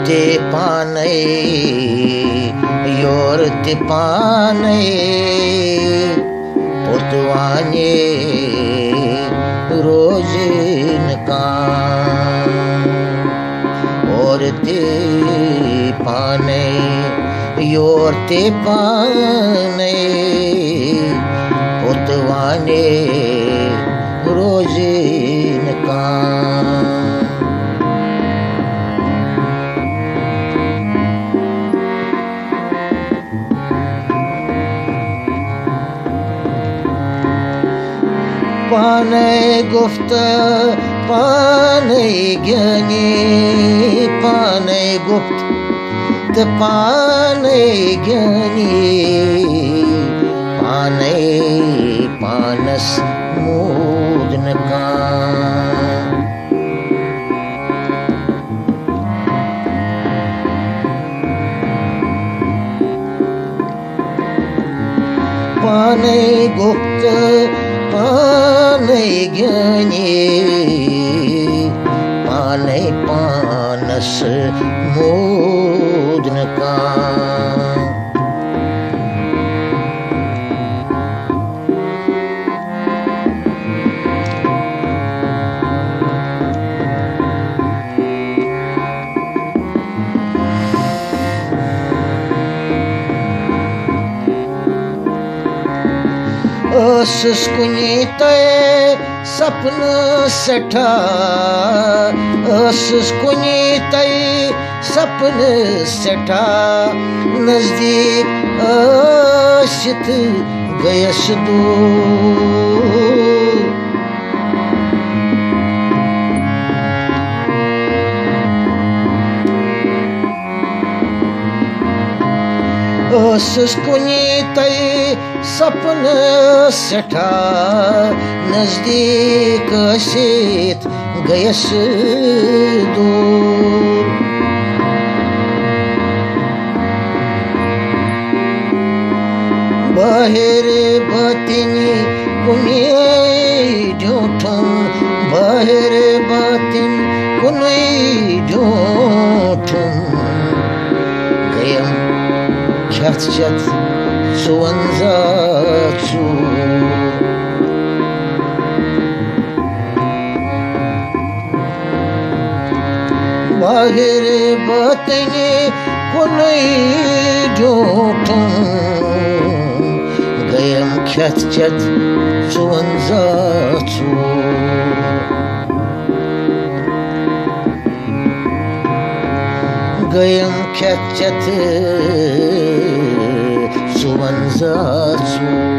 ते पाने योर ते पाने पुतवाने रोजन का और ते पाने योर ते पाने पुतवाने रोजन का पाने गुफ्त पाने ज्ञानी पाने गुफ्त पाने ज्ञानी पाने पानस मूदन का पाने गुप्त पाने ज्ञानी पाने पानस मूदन का सुस्कुनीते सपन सठा सुस्कुनीते सपन सठा नजदीक आशित गयस दूर सुस्कुनीते सपन सठा नजदीक आशित गयस दूर बाहर बातिनी कुनी झूठम बाहर बातिन कुनी झूठम गयम Chat suanzatsu bahir batne kunai jhothum gayam chat suanzatsu gayam chat suanzatsu